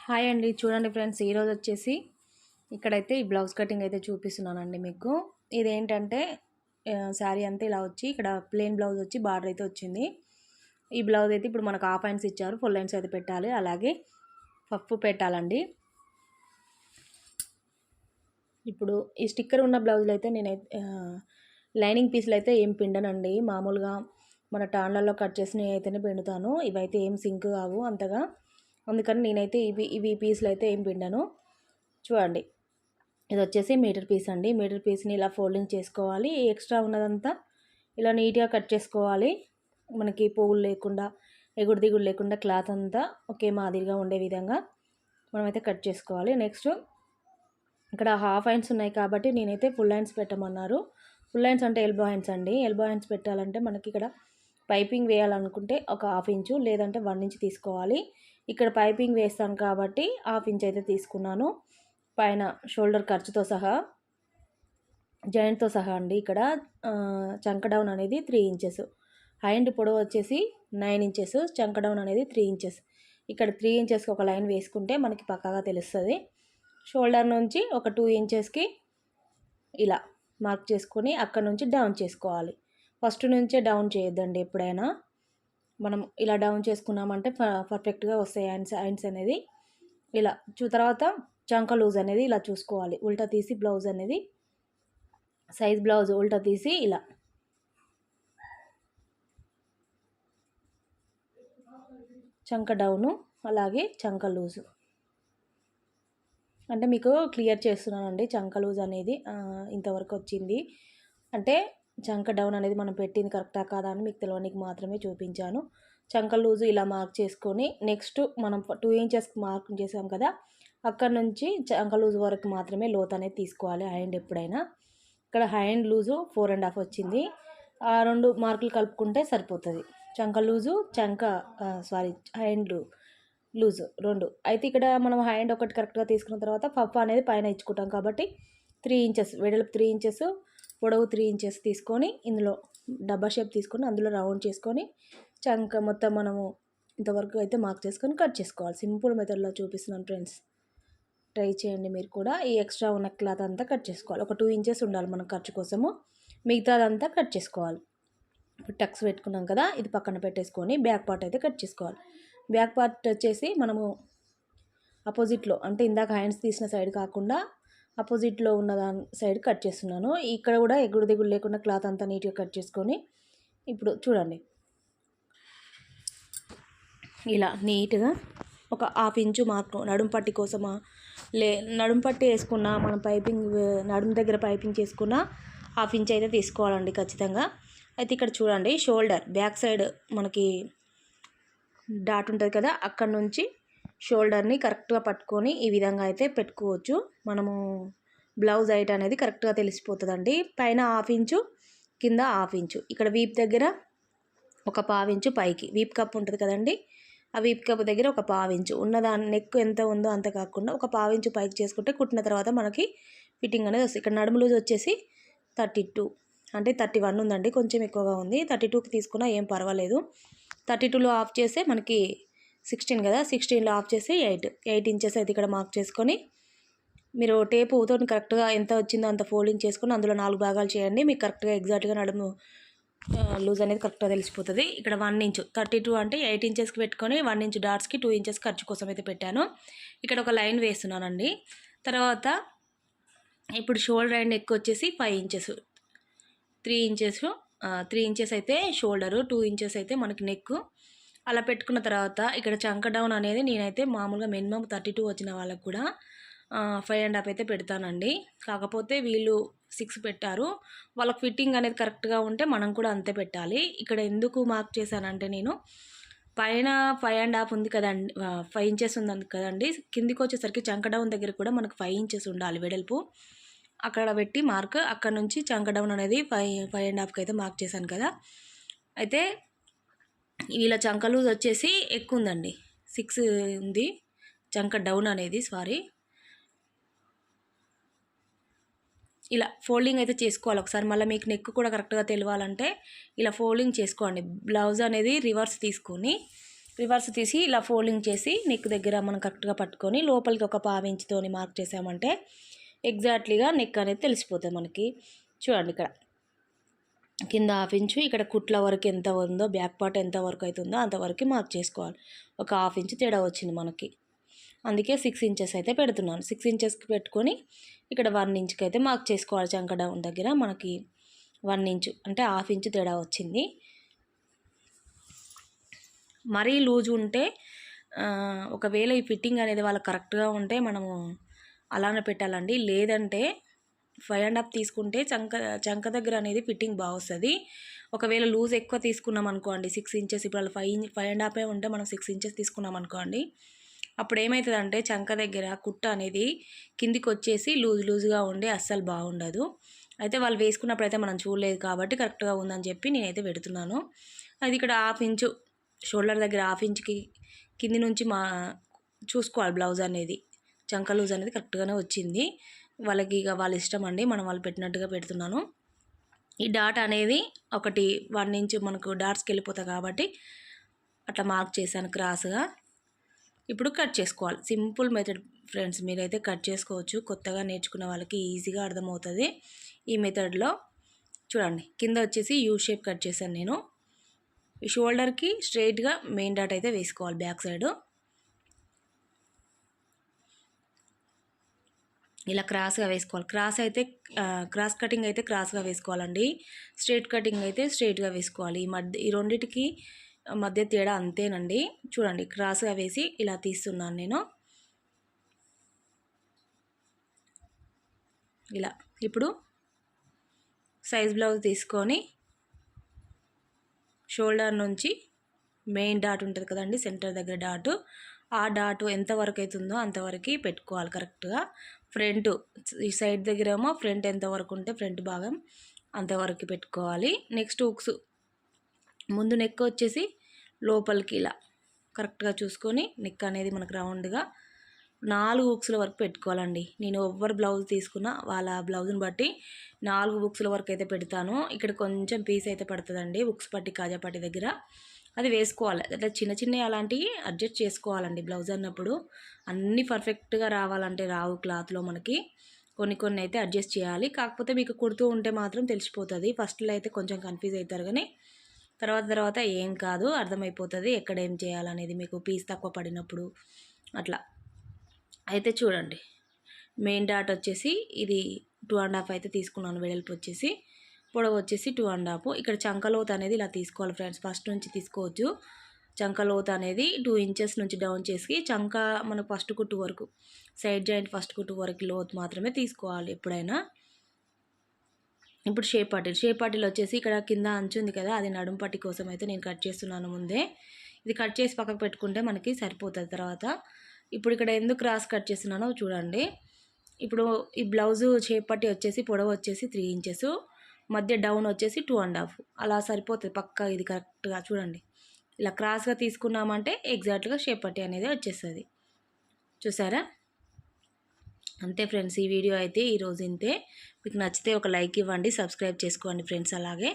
Hi అండి. చూడండి friends, ఈరోజు వచ్చేసి ఇక్కడైతే ఈ బ్లౌజ్ కటింగ్ అయితే చూపిస్తున్నానండి మీకు. ఇదేంటంటే శారీ అంతా ఇలా వచ్చి ఇక్కడ ప్లెయిన్ బ్లౌజ్ వచ్చి బార్డర్ అయితే వచ్చింది. ఈ బ్లౌజ్ అయితే ఇప్పుడు మనకు హాఫ్ హ్యాండ్స్ ఇచ్చారు, ఫుల్ హ్యాండ్స్ అయితే పెట్టాలి, అలాగే పఫ్ పెట్టాలండి. ఇప్పుడు ఈ స్టిక్కర్ ఉన్న బ్లౌజులు అయితే నేనైతే లైనింగ్ పీస్లు అయితే ఏం పిండనండి. మామూలుగా మన టాన్లలో కట్ చేసినవి అయితేనే పిండుతాను. ఇవైతే ఏం సింక్ కావు అంతగా, అందుకని నేనైతే ఇవి పీసులు అయితే ఏం పిండాను. చూడండి, ఇది వచ్చేసి మీటర్ పీస్ అండి. మీటర్ పీస్ని ఇలా ఫోల్డింగ్ చేసుకోవాలి. ఎక్స్ట్రా ఉన్నదంతా ఇలా నీట్గా కట్ చేసుకోవాలి. మనకి పువ్వులు లేకుండా, ఎగుడు దిగుడు లేకుండా క్లాత్ అంతా ఒకే మాదిరిగా ఉండే విధంగా మనమైతే కట్ చేసుకోవాలి. నెక్స్ట్ ఇక్కడ హాఫ్ హ్యాండ్స్ ఉన్నాయి కాబట్టి నేనైతే ఫుల్ హ్యాండ్స్ పెట్టమన్నారు. ఫుల్ హ్యాండ్స్ అంటే ఎల్బో హ్యాండ్స్ అండి. ఎల్బో హ్యాండ్స్ పెట్టాలంటే మనకి ఇక్కడ పైపింగ్ వేయాలనుకుంటే ఒక హాఫ్ ఇంచు లేదంటే 1 ఇంచ్ తీసుకోవాలి. ఇక్కడ పైపింగ్ వేస్తాను కాబట్టి హాఫ్ ఇంచ్ అయితే తీసుకున్నాను. పైన షోల్డర్ ఖర్చుతో సహా, జాయింట్తో సహా అండి. ఇక్కడ చంక డౌన్ అనేది 3 ఇంచెస్, హ్యాండ్ పొడవు వచ్చేసి 9 ఇంచెస్, చంక డౌన్ అనేది 3 ఇంచెస్. ఇక్కడ 3 ఇంచెస్కి ఒక లైన్ వేసుకుంటే మనకి పక్కాగా తెలుస్తుంది. షోల్డర్ నుంచి ఒక 2 ఇంచెస్కి ఇలా మార్క్ చేసుకొని అక్కడ నుంచి డౌన్ చేసుకోవాలి. ఫస్ట్ నుంచే డౌన్ చేయొద్దండి. ఎప్పుడైనా మనం ఇలా డౌన్ చేసుకున్నామంటే పర్ఫెక్ట్గా వస్తాయి హ్యాండ్స్ అనేది. ఇలా తర్వాత చంక లూజ్ అనేది ఇలా చూసుకోవాలి. ఉల్టా తీసి బ్లౌజ్ అనేది సైజ్ బ్లౌజ్ ఉల్టా తీసి ఇలా చంక డౌను అలాగే చంక లూజు అంటే మీకు క్లియర్ చేస్తున్నానండి. చంక లూజ్ అనేది ఇంతవరకు వచ్చింది అంటే చంక డౌన్ అనేది మనం పెట్టింది కరెక్టా కాదా అని మీకు తెలియడానికి మాత్రమే చూపించాను. చంక లూజు ఇలా మార్క్ చేసుకొని నెక్స్ట్ మనం 2 ఇంచెస్కి మార్క్ చేసాం కదా, అక్కడ నుంచి చంక లూజు వరకు మాత్రమే లోత్ అనేది తీసుకోవాలి హ్యాండ్ ఎప్పుడైనా. ఇక్కడ హ్యాండ్ లూజు 4.5 వచ్చింది. ఆ 2 మార్కులు కలుపుకుంటే సరిపోతుంది. చంక లూజు హ్యాండ్ లూజు 2 అయితే ఇక్కడ మనం హ్యాండ్ ఒకటి కరెక్ట్గా తీసుకున్న తర్వాత పఫ్ అనేది పైన ఇచ్చుకుంటాం కాబట్టి 3 ఇంచెస్ వెడల్పు, 3 ఇంచెస్ పొడవు, 3 ఇంచెస్ తీసుకొని ఇందులో డబ్బా షేప్ తీసుకొని అందులో రౌండ్ చేసుకొని చంక మొత్తం మనము ఇంతవరకు అయితే మార్క్ చేసుకొని కట్ చేసుకోవాలి. సింపుల్ మెథడ్లో చూపిస్తున్నాను ఫ్రెండ్స్, ట్రై చేయండి మీరు కూడా. ఈ ఎక్స్ట్రా ఉన్న క్లాత్ అంతా కట్ చేసుకోవాలి. ఒక 2 ఇంచెస్ ఉండాలి మన ఖర్చు కోసము, మిగతాదంతా కట్ చేసుకోవాలి. ఇప్పుడు టక్స్ పెట్టుకున్నాం కదా, ఇది పక్కన పెట్టేసుకొని బ్యాక్ పార్ట్ అయితే కట్ చేసుకోవాలి. బ్యాక్ పార్ట్ వచ్చేసి మనము అపోజిట్లో అంటే ఇందాక హ్యాండ్స్ తీసిన సైడ్ కాకుండా అపోజిట్లో ఉన్న దాని సైడ్ కట్ చేస్తున్నాను. ఇక్కడ కూడా ఎగుడు దిగుడు లేకుండా క్లాత్ అంతా నీట్గా కట్ చేసుకొని ఇప్పుడు చూడండి ఇలా నీట్గా ఒక హాఫ్ ఇంచు మార్క్ నడుము పట్టి కోసమా నడుము పట్టి వేసుకున్న మనం పైపింగ్ నడుము దగ్గర పైపింగ్ చేసుకున్న హాఫ్ ఇంచ్ అయితే తీసుకోవాలండి ఖచ్చితంగా. అయితే ఇక్కడ చూడండి షోల్డర్ బ్యాక్ సైడ్ మనకి డాట్ ఉంటుంది కదా, అక్కడ నుంచి షోల్డర్ని కరెక్ట్గా పట్టుకొని ఈ విధంగా అయితే పెట్టుకోవచ్చు. మనము బ్లౌజ్ హైట్ అనేది కరెక్ట్గా తెలిసిపోతుందండి. పైన హాఫ్ ఇంచు, కింద హాఫ్ ఇంచు. ఇక్కడ వీప్ దగ్గర ఒక పావించు పైకి, వీప్ కప్ ఉంటుంది కదండి, ఆ వీప్ కప్ దగ్గర ఒక పావించు ఉన్నదాన్ని నెక్ ఎంత ఉందో అంత కాకుండా ఒక పావించు పైకి చేసుకుంటే కుట్టిన తర్వాత మనకి ఫిట్టింగ్ అనేది వస్తుంది. ఇక్కడ నడుము లూజ్ వచ్చేసి 32 అంటే 31 ఉందండి, కొంచెం ఎక్కువగా ఉంది. 32కి తీసుకున్నా ఏం పర్వాలేదు. 32లో ఆఫ్ చేస్తే మనకి 16 కదా, 16లో ఆఫ్ చేసి 8 ఇంచెస్ అయితే ఇక్కడ మార్క్ చేసుకొని మీరు టేపుతో కరెక్ట్గా ఎంత వచ్చిందో అంత ఫోల్డింగ్ చేసుకొని అందులో 4 భాగాలు చేయండి. మీకు కరెక్ట్గా ఎగ్జాక్ట్గా నడుము లూజ్ అనేది కరెక్ట్గా తెలిసిపోతుంది. ఇక్కడ 1 ఇంచు 32 అంటే 8 ఇంచెస్కి పెట్టుకొని 1 ఇంచు డాట్స్కి 2 ఇంచెస్ ఖర్చు కోసం అయితే పెట్టాను. ఇక్కడ ఒక లైన్ వేస్తున్నానండి. తర్వాత ఇప్పుడు షోల్డర్ అండ్ నెక్ వచ్చేసి 5 ఇంచెస్, 3 ఇంచెస్ అయితే షోల్డరు, 2 ఇంచెస్ అయితే మనకి నెక్. అలా పెట్టుకున్న తర్వాత ఇక్కడ చంక డౌన్ అనేది నేనైతే మామూలుగా మినిమం 32 వచ్చిన వాళ్ళకు కూడా 5.5 అయితే పెడతానండి. కాకపోతే వీళ్ళు 6 పెట్టారు. వాళ్ళకి ఫిట్టింగ్ అనేది కరెక్ట్గా ఉంటే మనం కూడా అంతే పెట్టాలి. ఇక్కడ ఎందుకు మార్క్ చేశానంటే నేను పైన 5.5 ఉంది కదండి, 5 ఇంచెస్ ఉంది కదండి, కిందికి వచ్చేసరికి చంక డౌన్ దగ్గర కూడా మనకు 5 ఇంచెస్ ఉండాలి వెడల్పు. అక్కడ పెట్టి మార్క్, అక్కడ నుంచి చంక డౌన్ అనేది 5.5కి అయితే మార్క్ చేశాను కదా. అయితే వీళ్ళ చంక లూజ్ వచ్చేసి ఎక్కువ ఉందండి, 6 ఉంది చంక డౌన్ అనేది, ఇలా ఫోల్డింగ్ అయితే చేసుకోవాలి ఒకసారి. మళ్ళీ మీకు నెక్ కూడా కరెక్ట్గా తెలియాలంటే ఇలా ఫోల్డింగ్ చేసుకోండి. బ్లౌజ్ అనేది రివర్స్ తీసుకొని రివర్స్ తీసి ఇలా ఫోల్డింగ్ చేసి నెక్ దగ్గర మనం కరెక్ట్గా పట్టుకొని లోపలికి ఒక 1/2 ఇంచుతోని మార్క్ చేసామంటే ఎగ్జాక్ట్లీగా నెక్ అనేది తెలిసిపోతుంది మనకి. చూడండి ఇక్కడ కింద 1/2 ఇంచు, ఇక్కడ కుట్ల వరకు ఎంత ఉందో, బ్యాక్ పార్ట్ ఎంత వరకు అవుతుందో అంతవరకు మార్క్ చేసుకోవాలి. ఒక 1/2 ఇంచు తేడా వచ్చింది మనకి, అందుకే 6 ఇంచెస్ అయితే పెడుతున్నాను. 6 ఇంచెస్కి పెట్టుకొని ఇక్కడ 1 ఇంచుకి అయితే మార్క్ చేసుకోవాలి. చంక డౌన్ దగ్గర మనకి 1 ఇంచు అంటే 1/2 ఇంచు తేడా వచ్చింది. మరీ లూజ్ ఉంటే ఒకవేళ ఈ ఫిట్టింగ్ అనేది వాళ్ళకి కరెక్ట్గా ఉంటే మనము అలానే పెట్టాలండి. లేదంటే 5.5 తీసుకుంటే చంక దగ్గర అనేది ఫిట్టింగ్ బాగా వస్తుంది. ఒకవేళ లూజ్ ఎక్కువ తీసుకున్నాం అనుకోండి, 6 ఇంచెస్, ఇప్పుడు 5.5 ఉంటే మనం 6 ఇంచెస్ తీసుకున్నాం అనుకోండి, అప్పుడు ఏమవుతుందంటే చంక దగ్గర కుట్ట అనేది కిందికి వచ్చేసి లూజ్గా ఉండి అస్సలు బాగుండదు. అయితే వాళ్ళు వేసుకున్నప్పుడు అయితే మనం చూడలేదు కాబట్టి కరెక్ట్గా ఉందని చెప్పి నేనైతే పెడుతున్నాను. అది ఇక్కడ 1/2 ఇంచు షోల్డర్ దగ్గర 1/2 ఇంచుకి కింది నుంచి చూసుకోవాలి. బ్లౌజ్ అనేది చంక లూజ్ అనేది కరెక్ట్గానే వచ్చింది. వాళ్ళకి ఇక వాళ్ళ ఇష్టం అండి, మనం వాళ్ళు పెట్టినట్టుగా పెడుతున్నాను. ఈ డాట్ అనేది ఒకటి 1 ఇంచు మనకు డాట్స్కి వెళ్ళిపోతాయి కాబట్టి అట్లా మార్క్ చేశాను క్రాస్గా. ఇప్పుడు కట్ చేసుకోవాలి. సింపుల్ మెథడ్ ఫ్రెండ్స్, మీరైతే కట్ చేసుకోవచ్చు. కొత్తగా నేర్చుకున్న వాళ్ళకి ఈజీగా అర్థమవుతుంది ఈ మెథడ్లో. చూడండి కింద వచ్చేసి యూ షేప్ కట్ చేశాను నేను. ఈ షోల్డర్కి స్ట్రైట్గా మెయిన్ డాట్ అయితే వేసుకోవాలి బ్యాక్ సైడ్. ఇలా క్రాస్గా వేసుకోవాలి. క్రాస్ కటింగ్ అయితే క్రాస్గా వేసుకోవాలండి. స్ట్రైట్ కటింగ్ అయితే స్ట్రైట్గా వేసుకోవాలి. ఈ రెండింటికి మధ్య తేడా అంతేనండి. చూడండి క్రాస్గా వేసి ఇలా తీస్తున్నాను నేను. ఇలా ఇప్పుడు సైజ్ బ్లౌజ్ తీసుకొని షోల్డర్ నుంచి మెయిన్ డాట్ ఉంటుంది కదండి, సెంటర్ దగ్గర డాటు, ఆ డాట్ ఎంతవరకు అవుతుందో అంతవరకు పెట్టుకోవాలి కరెక్ట్గా. ఫ్రంట్ ఈ సైడ్ దగ్గర ఏమో ఫ్రంట్ ఎంతవరకు ఉంటే ఫ్రంట్ భాగం అంతవరకు పెట్టుకోవాలి. నెక్స్ట్ హుక్స్ ముందు నెక్ వచ్చేసి లోపలికి ఇలా కరెక్ట్గా చూసుకొని నెక్ అనేది మనకు రౌండ్గా 4 హుక్స్ల వరకు పెట్టుకోవాలండి. నేను ఎవరు బ్లౌజ్ తీసుకున్నా వాళ్ళ బ్లౌజ్ని బట్టి 4 హుక్స్ల వరకు అయితే పెడతాను. ఇక్కడ కొంచెం పీస్ అయితే పడుతుందండి హుక్స్ పట్టి, కాజా పట్టి దగ్గర, అది వేసుకోవాలి. అట్లా చిన్న అలాంటివి అడ్జస్ట్ చేసుకోవాలండి. బ్లౌజ్ అన్నప్పుడు అన్నీ పర్ఫెక్ట్గా రావాలంటే రావు క్లాత్లో మనకి, కొన్ని అయితే అడ్జస్ట్ చేయాలి. కాకపోతే మీకు కుడుతూ ఉంటే మాత్రం తెలిసిపోతుంది. ఫస్ట్లో అయితే కొంచెం కన్ఫ్యూజ్ అవుతారు, కానీ తర్వాత ఏం కాదు, అర్థమైపోతుంది ఎక్కడ ఏం చేయాలనేది మీకు పీస్ తక్కువ పడినప్పుడు అట్లా. అయితే చూడండి మెయిన్ డాట్ వచ్చేసి ఇది 2.5 అయితే తీసుకున్నాను. వెడల్పు వచ్చేసి, పొడవు వచ్చేసి 2.5. ఇక్కడ చంకలోత అనేది ఇలా తీసుకోవాలి ఫ్రెండ్స్. ఫస్ట్ నుంచి తీసుకోవచ్చు. చంకలోత అనేది 2 ఇంచెస్ నుంచి డౌన్ చేసి చంక మన ఫస్ట్ కుట్టు వరకు, సైడ్ జాయింట్ ఫస్ట్ కుట్టు వరకు లోతు మాత్రమే తీసుకోవాలి ఎప్పుడైనా. ఇప్పుడు షేప్ పట్టీలు వచ్చేసి ఇక్కడ కింద అంచు ఉంది కదా, అది నడుము పట్టి కోసం అయితే నేను కట్ చేస్తున్నాను ముందే. ఇది కట్ చేసి పక్కకు పెట్టుకుంటే మనకి సరిపోతుంది తర్వాత. ఇప్పుడు ఇక్కడ ఎందుకు క్రాస్ కట్ చేస్తున్నానో చూడండి. ఇప్పుడు ఈ బ్లౌజు షేప్ పట్టి వచ్చేసి పొడవు వచ్చేసి 3 ఇంచెస్, మధ్య డౌన్ వచ్చేసి 2.5, అలా సరిపోతుంది పక్కా. ఇది కరెక్ట్గా చూడండి, ఇలా క్రాస్గా తీసుకున్నామంటే ఎగ్జాక్ట్గా షేప్ పట్టి అనేది వచ్చేస్తుంది. చూసారా? అంతే ఫ్రెండ్స్, ఈ వీడియో అయితే ఈరోజు ఇంతే. మీకు నచ్చితే ఒక లైక్ ఇవ్వండి, సబ్స్క్రైబ్ చేసుకోండి ఫ్రెండ్స్. అలాగే